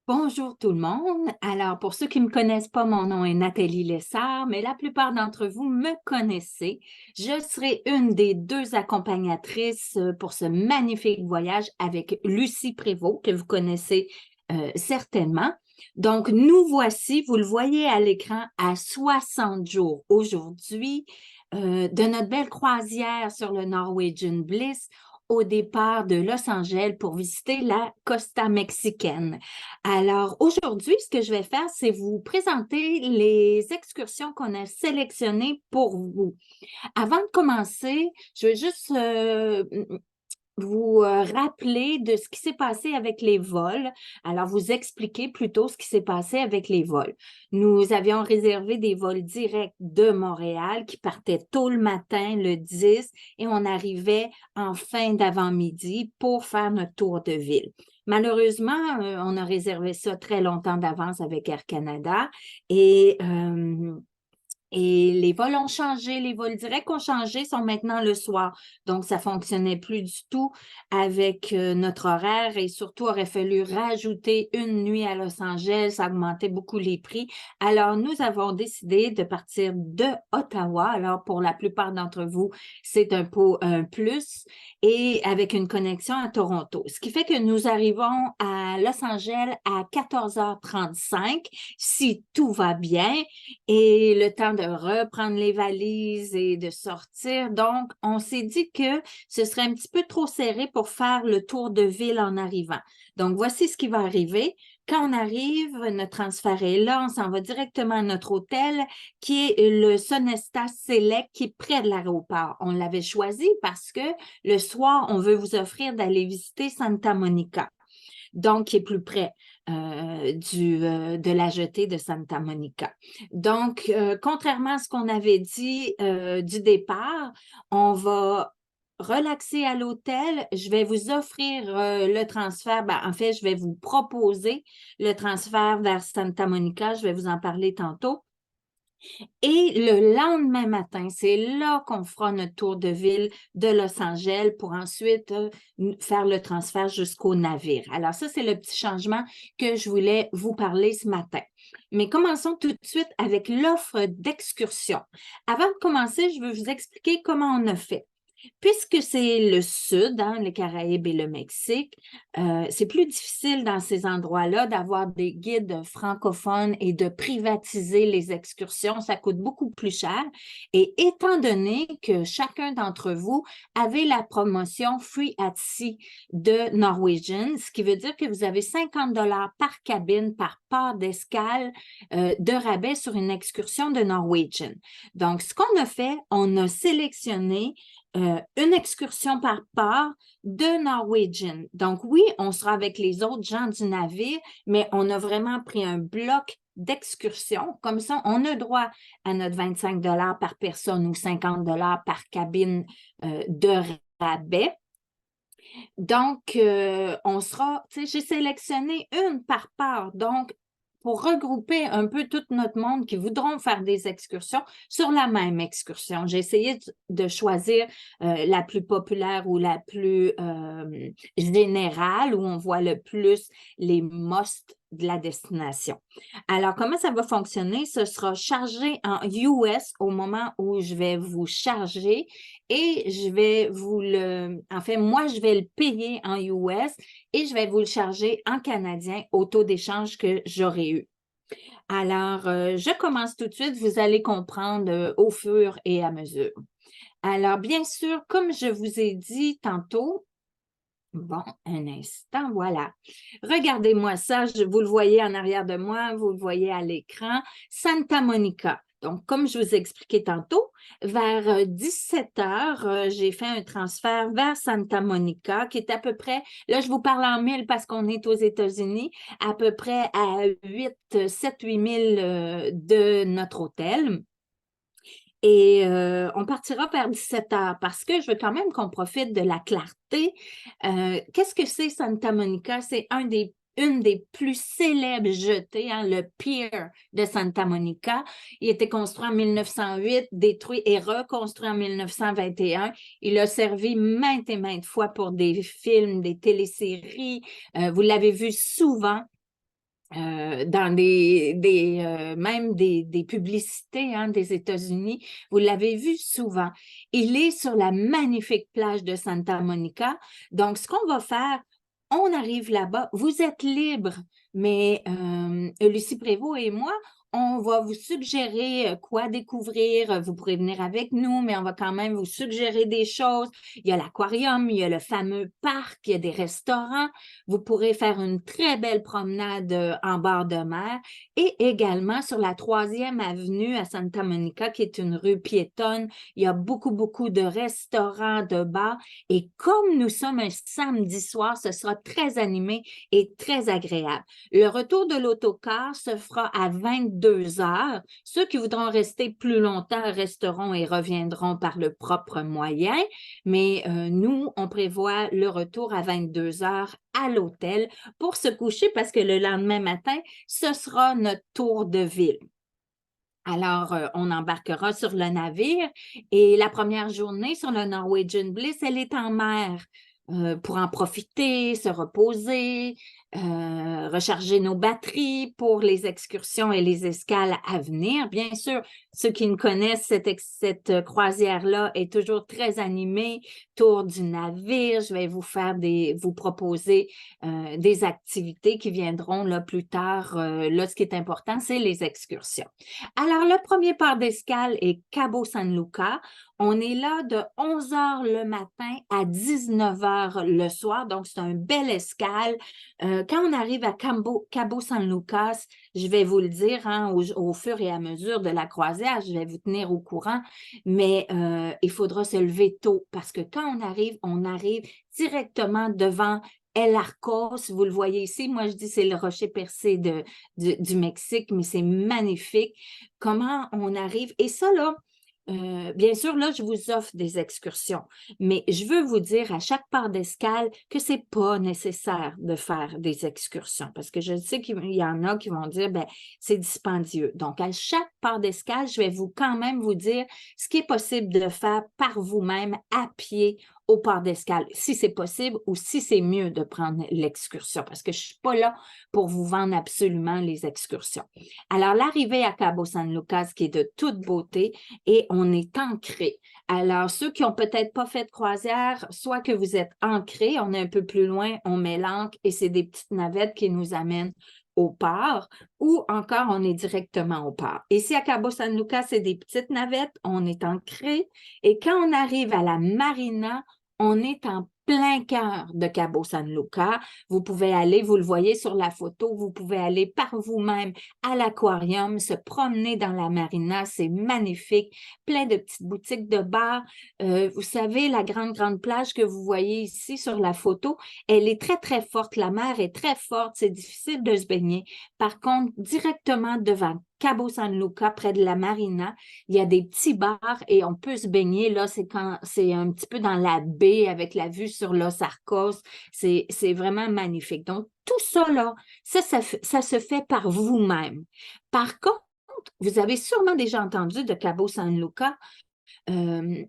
Bonjour tout le monde. Alors, pour ceux qui ne me connaissent pas, mon nom est Nathalie Lessard, mais la plupart d'entre vous me connaissez. Je serai une des deux accompagnatrices pour ce magnifique voyage avec Lucie Prévost, que vous connaissez certainement. Donc, nous voici, vous le voyez à l'écran, à 60 jours aujourd'hui de notre belle croisière sur le Norwegian Bliss au départ de Los Angeles pour visiter la Costa mexicaine. Alors, aujourd'hui, ce que je vais faire, c'est vous présenter les excursions qu'on a sélectionnées pour vous. Avant de commencer, je vais juste vous rappeler de ce qui s'est passé avec les vols. Alors, vous expliquer plutôt ce qui s'est passé avec les vols. Nous avions réservé des vols directs de Montréal qui partaient tôt le matin, le 10, et on arrivait en fin d'avant-midi pour faire notre tour de ville. Malheureusement, on a réservé ça très longtemps d'avance avec Air Canada et les vols ont changé, les vols directs ont changé, sont maintenant le soir. Donc, ça ne fonctionnait plus du tout avec notre horaire et surtout, aurait fallu rajouter une nuit à Los Angeles. Ça augmentait beaucoup les prix. Alors, nous avons décidé de partir de Ottawa. Alors, pour la plupart d'entre vous, c'est un plus et avec une connexion à Toronto. Ce qui fait que nous arrivons à Los Angeles à 14h35, si tout va bien, et le temps de reprendre les valises et de sortir. Donc, on s'est dit que ce serait un petit peu trop serré pour faire le tour de ville en arrivant. Donc, voici ce qui va arriver. Quand on arrive, notre transfert est là, on s'en va directement à notre hôtel qui est le Sonesta Select qui est près de l'aéroport. On l'avait choisi parce que le soir, on veut vous offrir d'aller visiter Santa Monica, donc qui est plus près de la jetée de Santa Monica. Donc, contrairement à ce qu'on avait dit du départ, on va relaxer à l'hôtel. Je vais vous offrir le transfert. Ben, en fait, je vais vous proposer le transfert vers Santa Monica. Je vais vous en parler tantôt. Et le lendemain matin, c'est là qu'on fera notre tour de ville de Los Angeles pour ensuite faire le transfert jusqu'au navire. Alors ça, c'est le petit changement que je voulais vous parler ce matin. Mais commençons tout de suite avec l'offre d'excursion. Avant de commencer, je veux vous expliquer comment on a fait. Puisque c'est le sud, hein, les Caraïbes et le Mexique, c'est plus difficile dans ces endroits-là d'avoir des guides francophones et de privatiser les excursions. Ça coûte beaucoup plus cher. Et étant donné que chacun d'entre vous avait la promotion Free at Sea de Norwegian, ce qui veut dire que vous avez 50 par cabine, par part d'escale de rabais sur une excursion de Norwegian. Donc, ce qu'on a fait, on a sélectionné une excursion par part de Norwegian. Donc, oui, on sera avec les autres gens du navire, mais on a vraiment pris un bloc d'excursion. Comme ça, on a droit à notre 25 par personne ou 50 par cabine de rabais. Donc, on sera, tu sais, j'ai sélectionné une par part. Donc, pour regrouper un peu tout notre monde qui voudront faire des excursions sur la même excursion. J'ai essayé de choisir la plus populaire ou la plus générale, où on voit le plus les musts de la destination. Alors, comment ça va fonctionner? Ce sera chargé en US au moment où je vais vous charger et je vais en fait, moi, je vais le payer en US et je vais vous le charger en canadien au taux d'échange que j'aurai eu. Alors, je commence tout de suite, vous allez comprendre au fur et à mesure. Alors, bien sûr, comme je vous ai dit tantôt, bon, un instant, voilà. Regardez-moi ça, vous le voyez en arrière de moi, vous le voyez à l'écran. Santa Monica. Donc, comme je vous ai expliqué tantôt, vers 17 heures, j'ai fait un transfert vers Santa Monica, qui est à peu près, là, je vous parle en mille parce qu'on est aux États-Unis, à peu près à 7-8 000 de notre hôtel. Et on partira vers 17 heures parce que je veux quand même qu'on profite de la clarté. Qu'est-ce que c'est Santa Monica? C'est une des plus célèbres jetées, hein, le pier de Santa Monica. Il a été construit en 1908, détruit et reconstruit en 1921. Il a servi maintes et maintes fois pour des films, des téléséries. Vous l'avez vu souvent dans même des publicités hein, des États-Unis. Vous l'avez vu souvent. Il est sur la magnifique plage de Santa Monica. Donc, ce qu'on va faire, on arrive là-bas, vous êtes libre, mais Lucie Prévost et moi, on va vous suggérer quoi découvrir. Vous pourrez venir avec nous, mais on va quand même vous suggérer des choses. Il y a l'aquarium, il y a le fameux parc, il y a des restaurants. Vous pourrez faire une très belle promenade en bord de mer et également sur la 3e avenue à Santa Monica, qui est une rue piétonne. Il y a beaucoup, beaucoup de restaurants, de bars. Et comme nous sommes un samedi soir, ce sera très animé et très agréable. Le retour de l'autocar se fera à 22 heures. Ceux qui voudront rester plus longtemps resteront et reviendront par le propre moyen. Mais nous, on prévoit le retour à 22 heures à l'hôtel pour se coucher parce que le lendemain matin, ce sera notre tour de ville. Alors, on embarquera sur le navire et la première journée sur le Norwegian Bliss, elle est en mer pour en profiter, se reposer, recharger nos batteries pour les excursions et les escales à venir. Bien sûr, ceux qui me connaissent, cette croisière-là est toujours très animée. Tour du navire, je vais vous proposer des activités qui viendront là plus tard. Là, ce qui est important, c'est les excursions. Alors, le premier port d'escale est Cabo San Lucas. On est là de 11 h le matin à 19 h le soir, donc c'est un bel escale. Quand on arrive à Cabo San Lucas, je vais vous le dire hein, au fur et à mesure de la croisière, je vais vous tenir au courant, mais il faudra se lever tôt parce que quand on arrive directement devant El Arcos, vous le voyez ici, moi je dis c'est le rocher percé du Mexique, mais c'est magnifique. Comment on arrive, et ça là, bien sûr, là, je vous offre des excursions, mais je veux vous dire à chaque part d'escale que ce n'est pas nécessaire de faire des excursions parce que je sais qu'il y en a qui vont dire, ben c'est dispendieux. Donc, à chaque part d'escale, je vais quand même vous dire ce qui est possible de faire par vous-même à pied au port d'escale, si c'est possible ou si c'est mieux de prendre l'excursion parce que je ne suis pas là pour vous vendre absolument les excursions. Alors, l'arrivée à Cabo San Lucas, qui est de toute beauté, et on est ancré. Alors, ceux qui n'ont peut-être pas fait de croisière, soit que vous êtes ancrés, on est un peu plus loin, on met l'ancre et c'est des petites navettes qui nous amènent au port, ou encore on est directement au port. Ici à Cabo San Lucas, c'est des petites navettes, on est ancré, et quand on arrive à la marina, on est en plein cœur de Cabo San Lucas. Vous pouvez aller, vous le voyez sur la photo, vous pouvez aller par vous-même à l'aquarium, se promener dans la marina, c'est magnifique, plein de petites boutiques de bars. Vous savez, la grande plage que vous voyez ici sur la photo, elle est très, très forte. La mer est très forte, c'est difficile de se baigner. Par contre, directement devant Cabo San Lucas, près de la marina, il y a des petits bars et on peut se baigner. Là, c'est un petit peu dans la baie avec la vue sur Los Arcos. C'est vraiment magnifique. Donc, tout ça, là, ça se fait par vous-même. Par contre, vous avez sûrement déjà entendu de Cabo San Lucas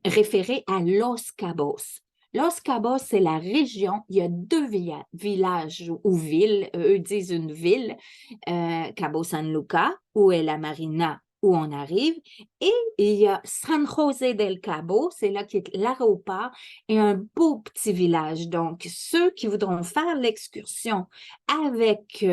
référé à Los Cabos. Los Cabos, c'est la région, il y a 2 villages ou villes, eux disent une ville, Cabo San Lucas, où est la marina, où on arrive, et il y a San José del Cabo, c'est là qui est l'aéroport, et un beau petit village. Donc, ceux qui voudront faire l'excursion avec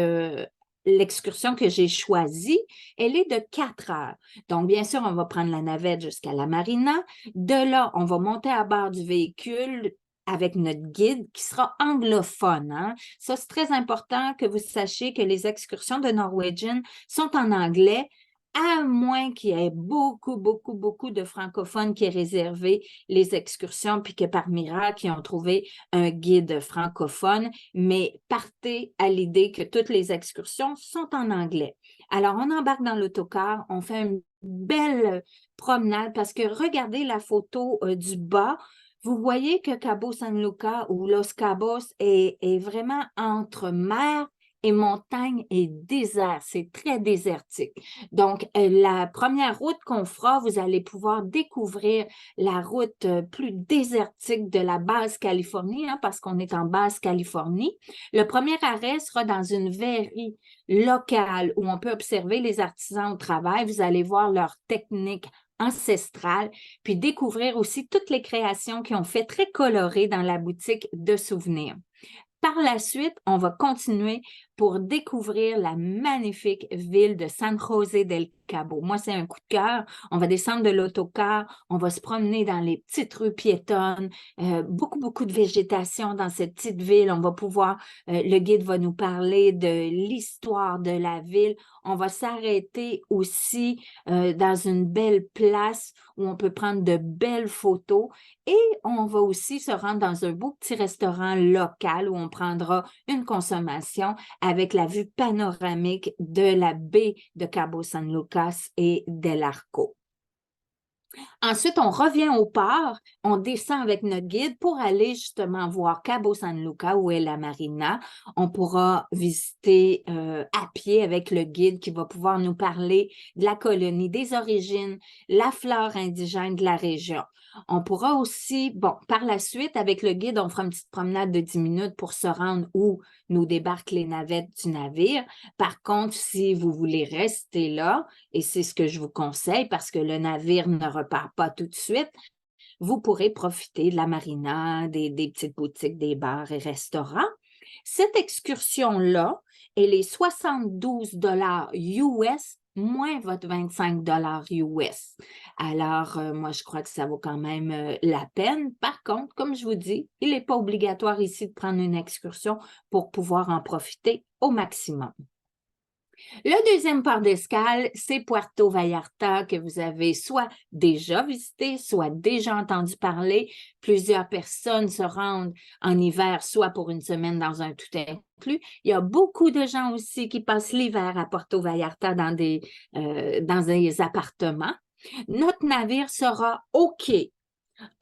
l'excursion que j'ai choisie, elle est de 4 heures. Donc, bien sûr, on va prendre la navette jusqu'à la marina. De là, on va monter à bord du véhicule avec notre guide qui sera anglophone. Hein? Ça, c'est très important que vous sachiez que les excursions de Norwegian sont en anglais, à moins qu'il y ait beaucoup de francophones qui aient réservé les excursions, puis que par miracle, ils ont trouvé un guide francophone, mais partez à l'idée que toutes les excursions sont en anglais. Alors, on embarque dans l'autocar, on fait une belle promenade parce que regardez la photo du bas, vous voyez que Cabo San Lucas ou Los Cabos est vraiment entre mer et montagne et désert. C'est très désertique. Donc, la première route qu'on fera, vous allez pouvoir découvrir la route plus désertique de la Basse-Californie, hein, parce qu'on est en Basse-Californie. Le premier arrêt sera dans une verrerie locale où on peut observer les artisans au travail. Vous allez voir leurs techniques ancestrales, puis découvrir aussi toutes les créations qui ont fait très colorées dans la boutique de souvenirs. Par la suite, on va continuer pour découvrir la magnifique ville de San José del Cabo. Moi, c'est un coup de cœur. On va descendre de l'autocar, on va se promener dans les petites rues piétonnes, beaucoup de végétation dans cette petite ville. On va pouvoir, le guide va nous parler de l'histoire de la ville. On va s'arrêter aussi dans une belle place où on peut prendre de belles photos et on va aussi se rendre dans un beau petit restaurant local où on prendra une consommation avec la vue panoramique de la baie de Cabo San Lucas et del Arco. Ensuite, on revient au port, on descend avec notre guide pour aller justement voir Cabo San Lucas, où est la marina. On pourra visiter à pied avec le guide qui va pouvoir nous parler de la colonie, des origines, la flore indigène de la région. On pourra aussi, bon, par la suite, avec le guide, on fera une petite promenade de 10 minutes pour se rendre où nous débarquent les navettes du navire. Par contre, si vous voulez rester là, et c'est ce que je vous conseille parce que le navire ne repart pas tout de suite, vous pourrez profiter de la marina, des petites boutiques, des bars et restaurants. Cette excursion-là, elle est 72 US moins votre 25 US. Alors, moi, je crois que ça vaut quand même la peine. Par contre, comme je vous dis, il n'est pas obligatoire ici de prendre une excursion pour pouvoir en profiter au maximum. Le deuxième port d'escale, c'est Puerto Vallarta que vous avez soit déjà visité, soit déjà entendu parler. Plusieurs personnes se rendent en hiver, soit pour une semaine dans un tout inclus. Il y a beaucoup de gens aussi qui passent l'hiver à Puerto Vallarta dans des appartements. Notre navire sera au quai.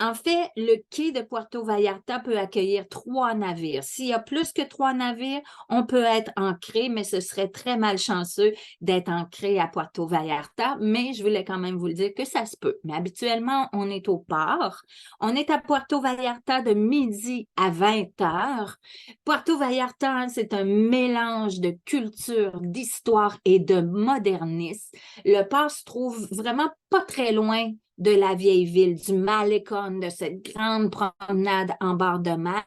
En fait, le quai de Puerto Vallarta peut accueillir 3 navires. S'il y a plus que 3 navires, on peut être ancré, mais ce serait très malchanceux d'être ancré à Puerto Vallarta. Mais je voulais quand même vous le dire que ça se peut. Mais habituellement, on est au port. On est à Puerto Vallarta de midi à 20 heures. Puerto Vallarta, c'est un mélange de culture, d'histoire et de modernisme. Le port se trouve vraiment pas très loin de la vieille ville, du Malecón, de cette grande promenade en bord de mer.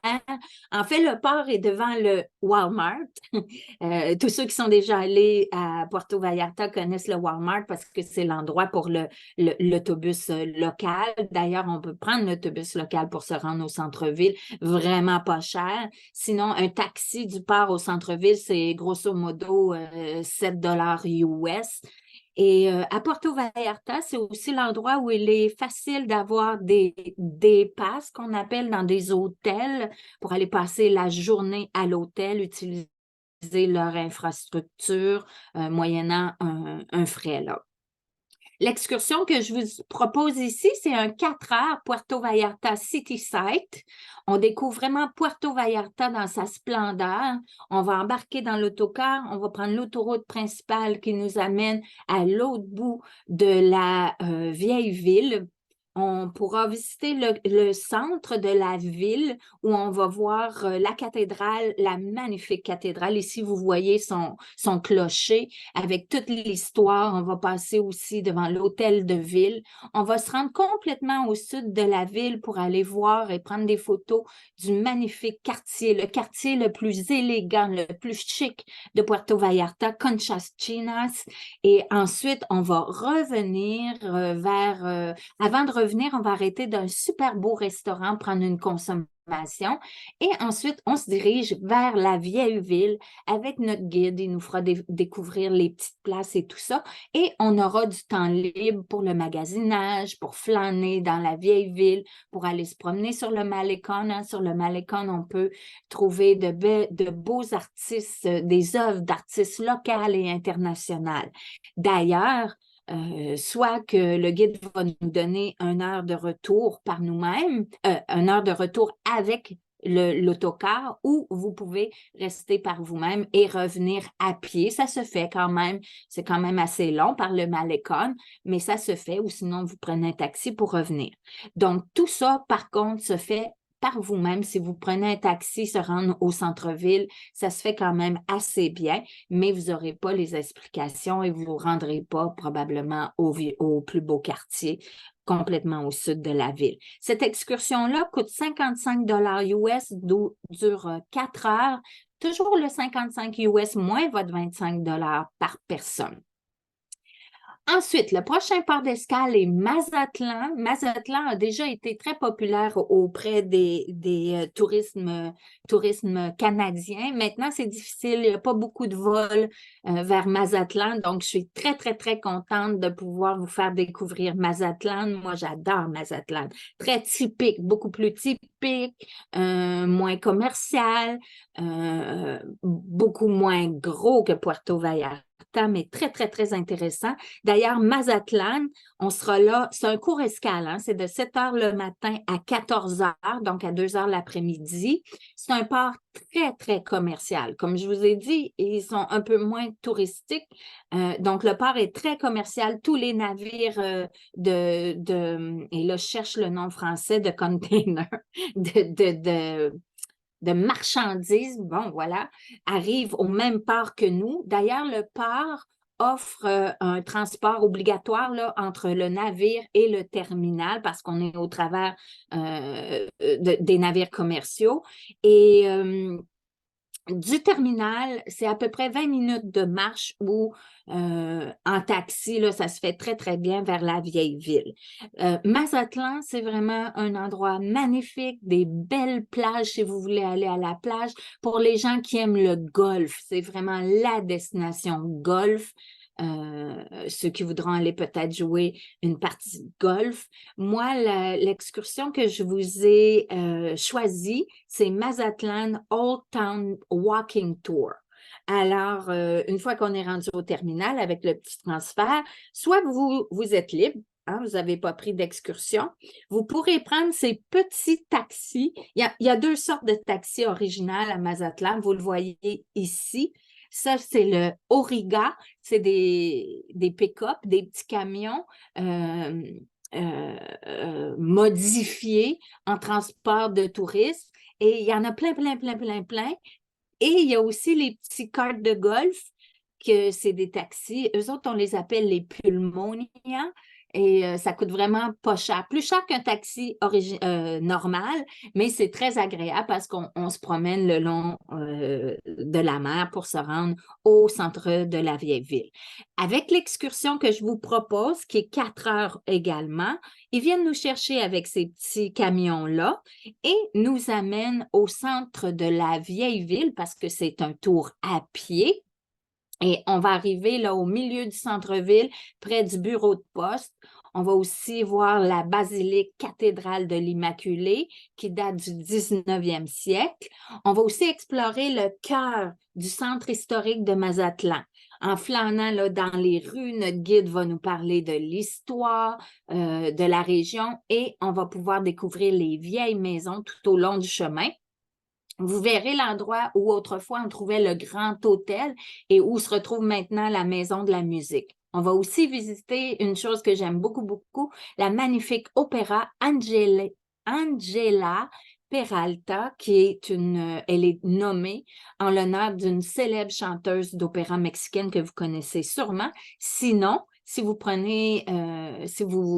En fait, le port est devant le Walmart. Tous ceux qui sont déjà allés à Puerto Vallarta connaissent le Walmart parce que c'est l'endroit pour l'autobus local. D'ailleurs, on peut prendre l'autobus local pour se rendre au centre-ville, vraiment pas cher. Sinon, un taxi du port au centre-ville, c'est grosso modo 7 US. Et à Puerto Vallarta, c'est aussi l'endroit où il est facile d'avoir des passes qu'on appelle dans des hôtels pour aller passer la journée à l'hôtel, utiliser leur infrastructure moyennant un frais là. L'excursion que je vous propose ici, c'est un 4 heures Puerto Vallarta City Site. On découvre vraiment Puerto Vallarta dans sa splendeur. On va embarquer dans l'autocar, on va prendre l'autoroute principale qui nous amène à l'autre bout de la vieille ville. On pourra visiter le centre de la ville où on va voir la cathédrale, la magnifique cathédrale. Ici, vous voyez son clocher avec toute l'histoire. On va passer aussi devant l'hôtel de ville. On va se rendre complètement au sud de la ville pour aller voir et prendre des photos du magnifique quartier, le quartier le plus élégant, le plus chic de Puerto Vallarta, Conchas Chinas. Et ensuite, on va revenir avant de revenir, on va arrêter d'un super beau restaurant, prendre une consommation et ensuite, on se dirige vers la vieille ville avec notre guide. Il nous fera découvrir les petites places et tout ça. Et on aura du temps libre pour le magasinage, pour flâner dans la vieille ville, pour aller se promener sur le Malecón. Hein. Sur le Malecón, on peut trouver de beaux artistes, des œuvres d'artistes locales et internationales. D'ailleurs, soit que le guide va nous donner une heure de retour par nous-mêmes, une heure de retour avec l'autocar ou vous pouvez rester par vous-même et revenir à pied. Ça se fait quand même, c'est quand même assez long par le Malecon, mais ça se fait ou sinon vous prenez un taxi pour revenir. Donc, tout ça, par contre, se fait par vous-même. Si vous prenez un taxi, se rendre au centre-ville, ça se fait quand même assez bien, mais vous n'aurez pas les explications et vous ne vous rendrez pas probablement au plus beau quartier complètement au sud de la ville. Cette excursion-là coûte 55 US, dure 4 heures. Toujours le 55 US moins votre 25 par personne. Ensuite, le prochain port d'escale est Mazatlan. Mazatlan a déjà été très populaire auprès des tourismes canadiens. Maintenant, c'est difficile. Il n'y a pas beaucoup de vols vers Mazatlan. Donc, je suis très, très, très contente de pouvoir vous faire découvrir Mazatlan. Moi, j'adore Mazatlan. Très typique, beaucoup plus typique, moins commercial, beaucoup moins gros que Puerto Vallarta, mais très, très, très intéressant. D'ailleurs, Mazatlan, on sera là, c'est un court escale, hein, c'est de 7 heures le matin à 14 heures, donc à 2 heures l'après-midi. C'est un port très, très commercial. Comme je vous ai dit, ils sont un peu moins touristiques. Donc, le port est très commercial. Tous les navires et là, je cherche le nom français de container, de marchandises, bon, voilà, arrivent au même port que nous. D'ailleurs, le port offre un transport obligatoire là, entre le navire et le terminal parce qu'on est au travers des navires commerciaux. Et du terminal, c'est à peu près 20 minutes de marche ou en taxi, là, ça se fait très, très bien vers la vieille ville. Mazatlan, c'est vraiment un endroit magnifique, des belles plages si vous voulez aller à la plage. Pour les gens qui aiment le golf, c'est vraiment la destination golf. Ceux qui voudront aller peut-être jouer une partie de golf. Moi, l'excursion que je vous ai choisie, c'est Mazatlan Old Town Walking Tour. Alors, une fois qu'on est rendu au terminal avec le petit transfert, soit vous êtes libre, hein, vous n'avez pas pris d'excursion, vous pourrez prendre ces petits taxis. Il y a deux sortes de taxis originales à Mazatlan, vous le voyez ici. Ça, c'est le Auriga, c'est des pick-up, des petits camions modifiés en transport de touristes. Et il y en a plein, plein, plein, plein, plein. Et il y a aussi les petits carts de golf, que c'est des taxis. Eux autres, on les appelle les Pulmonia. Et ça coûte vraiment pas cher. Plus cher qu'un taxi normal, mais c'est très agréable parce qu'on se promène le long de la mer pour se rendre au centre de la vieille ville. Avec l'excursion que je vous propose, qui est 4 heures également, ils viennent nous chercher avec ces petits camions-là et nous amènent au centre de la vieille ville parce que c'est un tour à pied. Et on va arriver là au milieu du centre-ville, près du bureau de poste. On va aussi voir la basilique cathédrale de l'Immaculée qui date du 19e siècle. On va aussi explorer le cœur du centre historique de Mazatlan. En flânant là, dans les rues, notre guide va nous parler de l'histoire de la région et on va pouvoir découvrir les vieilles maisons tout au long du chemin. Vous verrez l'endroit où autrefois on trouvait le Grand Hôtel et où se retrouve maintenant la Maison de la musique. On va aussi visiter une chose que j'aime beaucoup, beaucoup, la magnifique opéra Angela Peralta, elle est nommée en l'honneur d'une célèbre chanteuse d'opéra mexicaine que vous connaissez sûrement. Sinon, si vous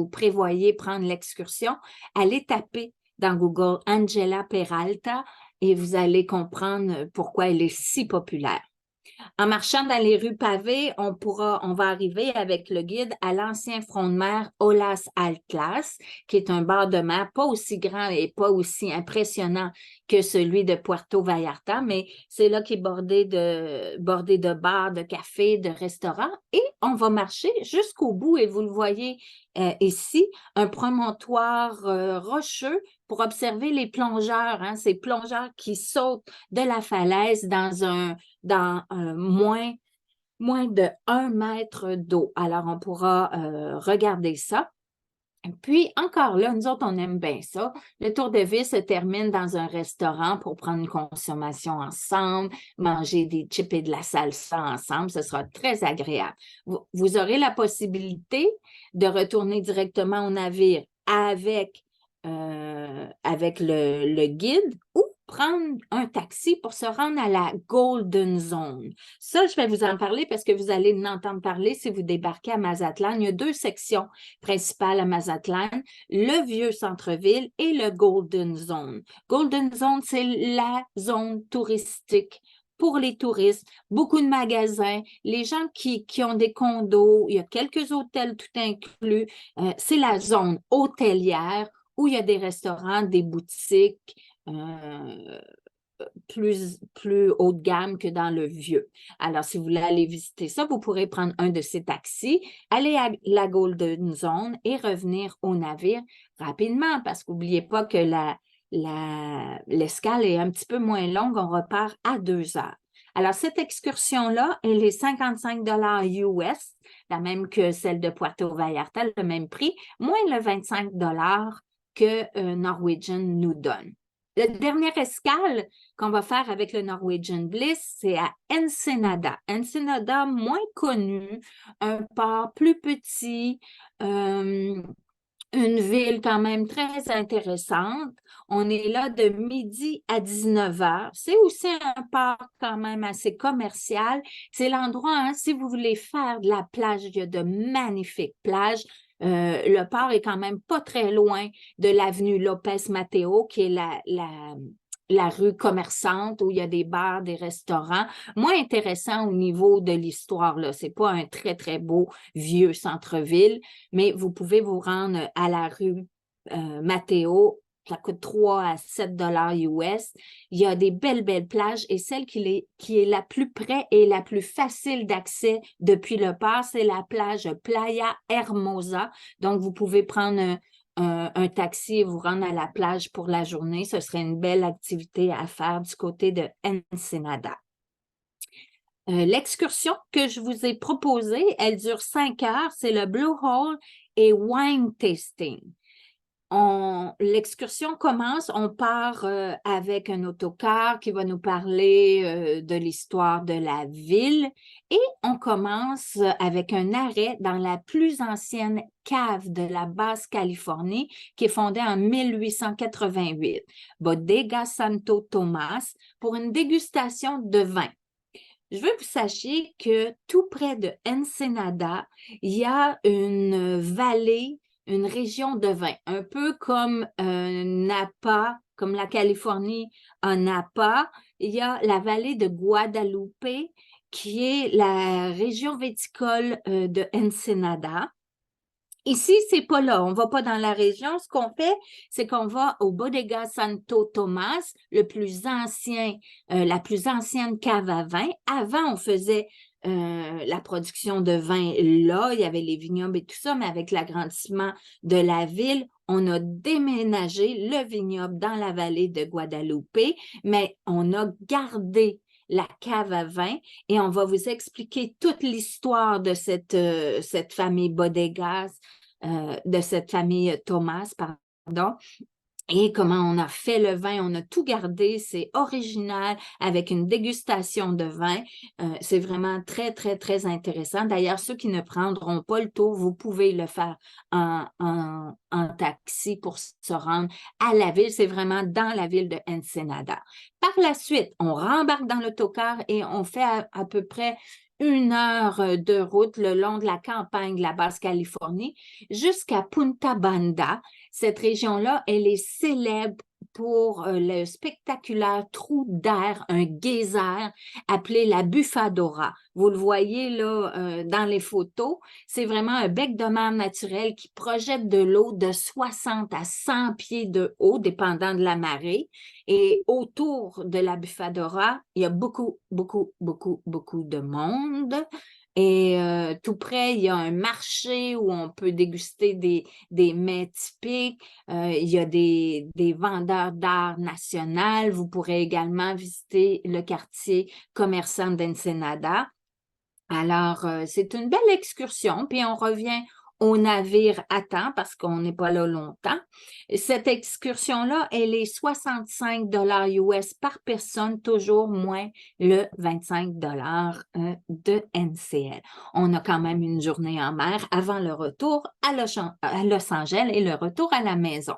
prévoyez prendre l'excursion, allez taper dans Google Angela Peralta et vous allez comprendre pourquoi elle est si populaire. En marchant dans les rues pavées, on va arriver avec le guide à l'ancien front de mer Olas Atlas, qui est un bord de mer pas aussi grand et pas aussi impressionnant que celui de Puerto Vallarta, mais c'est là qui est bordé de bars, de cafés, de restaurants. Et on va marcher jusqu'au bout, et vous le voyez ici, un promontoire rocheux pour observer les plongeurs, hein, ces plongeurs qui sautent de la falaise dans moins de 1 mètre d'eau. Alors, on pourra regarder ça. Puis, encore là, nous autres, on aime bien ça. Le tour de ville se termine dans un restaurant pour prendre une consommation ensemble, manger des chips et de la salsa ensemble. Ce sera très agréable. Vous aurez la possibilité de retourner directement au navire avec le guide ou prendre un taxi pour se rendre à la Golden Zone. Ça, je vais vous en parler parce que vous allez en entendre parler si vous débarquez à Mazatlan. Il y a deux sections principales à Mazatlan, le vieux centre-ville et le Golden Zone. Golden Zone, c'est la zone touristique pour les touristes, beaucoup de magasins, les gens qui ont des condos, il y a quelques hôtels tout inclus. C'est la zone hôtelière où il y a des restaurants, des boutiques, plus haut de gamme que dans le vieux. Alors, si vous voulez aller visiter ça, vous pourrez prendre un de ces taxis, aller à la Golden Zone et revenir au navire rapidement parce qu'oubliez pas que l'escale est un petit peu moins longue, on repart à 2 heures. Alors, cette excursion-là, elle est 55 US, la même que celle de Puerto Vallarta, le même prix, moins le 25 que Norwegian nous donne. La dernière escale qu'on va faire avec le Norwegian Bliss, c'est à Ensenada. Ensenada, moins connu, un port plus petit, une ville quand même très intéressante. On est là de midi à 19 heures. C'est aussi un port quand même assez commercial. C'est l'endroit, hein, si vous voulez faire de la plage, il y a de magnifiques plages. Le port est quand même pas très loin de l'avenue Lopez Mateo, qui est la rue commerçante où il y a des bars, des restaurants. Moins intéressant au niveau de l'histoire, là. C'est pas un très, très beau vieux centre-ville, mais vous pouvez vous rendre à la rue Mateo. Ça coûte 3 à 7 US. Il y a des belles, belles plages et celle qui est la plus près et la plus facile d'accès depuis le port, c'est la plage Playa Hermosa. Donc, vous pouvez prendre un taxi et vous rendre à la plage pour la journée. Ce serait une belle activité à faire du côté de Ensenada. L'excursion que je vous ai proposée, elle dure 5 heures, c'est le Blue Hole et Wine Tasting. L'excursion commence, on part avec un autocar qui va nous parler de l'histoire de la ville et on commence avec un arrêt dans la plus ancienne cave de la Basse-Californie qui est fondée en 1888, Bodega Santo Tomás, pour une dégustation de vin. Je veux que vous sachiez que tout près de Ensenada, il y a une vallée, une région de vin, un peu comme Napa, comme la Californie a Napa. Il y a la vallée de Guadalupe, qui est la région viticole de Ensenada. Ici, c'est pas là. On va pas dans la région. Ce qu'on fait, c'est qu'on va au Bodega Santo Tomás, la plus ancienne cave à vin. Avant, on faisait la production de vin là. Il y avait les vignobles et tout ça, mais avec l'agrandissement de la ville, on a déménagé le vignoble dans la vallée de Guadalupe, mais on a gardé la cave à vin et on va vous expliquer toute l'histoire de cette famille Bodegas, de cette famille Thomas, pardon. Et comment on a fait le vin, on a tout gardé, c'est original avec une dégustation de vin. C'est vraiment très, très, très intéressant. D'ailleurs, ceux qui ne prendront pas le tour, vous pouvez le faire en taxi pour se rendre à la ville. C'est vraiment dans la ville de Ensenada. Par la suite, on rembarque dans l'autocar et on fait à peu près 1 heure de route le long de la campagne de la Basse-Californie jusqu'à Punta Banda. Cette région-là, elle est célèbre pour le spectaculaire trou d'air, un geyser appelé la Bufadora. Vous le voyez là dans les photos. C'est vraiment un bec de mer naturel qui projette de l'eau de 60 à 100 pieds de haut, dépendant de la marée. Et autour de la Bufadora, il y a beaucoup, beaucoup, beaucoup, beaucoup de monde. Et tout près, il y a un marché où on peut déguster des mets typiques. Il y a des vendeurs d'art national. Vous pourrez également visiter le quartier commerçant d'Ensenada. Alors, c'est une belle excursion. Puis on revient au navire à temps parce qu'on n'est pas là longtemps. Cette excursion-là, elle est 65 US par personne, toujours moins le 25 de NCL. On a quand même une journée en mer avant le retour à Los Angeles et le retour à la maison.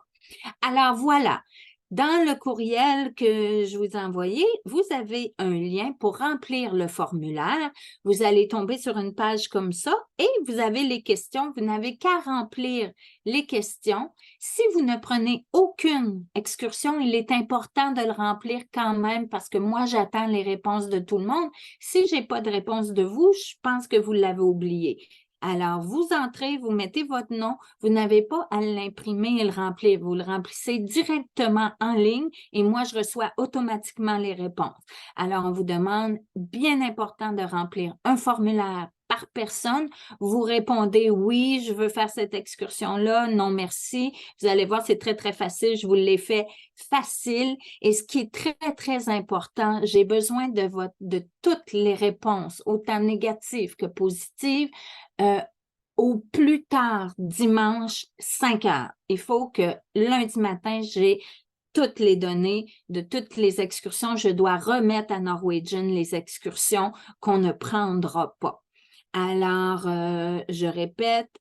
Alors voilà, dans le courriel que je vous ai envoyé, vous avez un lien pour remplir le formulaire. Vous allez tomber sur une page comme ça et vous avez les questions. Vous n'avez qu'à remplir les questions. Si vous ne prenez aucune excursion, il est important de le remplir quand même parce que moi, j'attends les réponses de tout le monde. Si je n'ai pas de réponse de vous, je pense que vous l'avez oublié. Alors, vous entrez, vous mettez votre nom, vous n'avez pas à l'imprimer et le remplir. Vous le remplissez directement en ligne et moi, je reçois automatiquement les réponses. Alors, on vous demande, bien important, de remplir un formulaire par personne. Vous répondez oui, je veux faire cette excursion-là, non merci. Vous allez voir, c'est très, très facile. Je vous l'ai fait facile. Et ce qui est très, très important, j'ai besoin de toutes les réponses, autant négatives que positives, au plus tard dimanche 5 heures. Il faut que lundi matin, j'ai toutes les données de toutes les excursions. Je dois remettre à Norwegian les excursions qu'on ne prendra pas. Alors, je répète,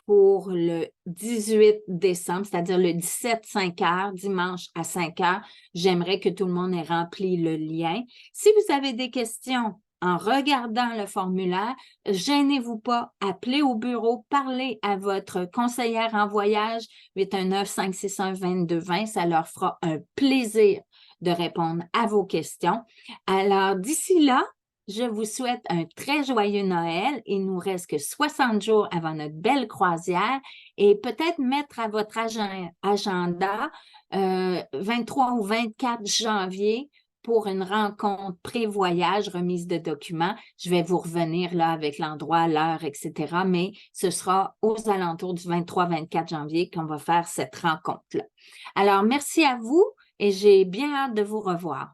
pour le 18 décembre, c'est-à-dire le 17, 5 heures, dimanche à 5 heures, j'aimerais que tout le monde ait rempli le lien. Si vous avez des questions en regardant le formulaire, gênez-vous pas, appelez au bureau, parlez à votre conseillère en voyage, 819-561-2220, ça leur fera un plaisir de répondre à vos questions. Alors, d'ici là, je vous souhaite un très joyeux Noël. Il nous reste que 60 jours avant notre belle croisière et peut-être mettre à votre agenda 23 ou 24 janvier pour une rencontre pré-voyage, remise de documents. Je vais vous revenir là avec l'endroit, l'heure, etc. Mais ce sera aux alentours du 23-24 janvier qu'on va faire cette rencontre-là. Alors, merci à vous et j'ai bien hâte de vous revoir.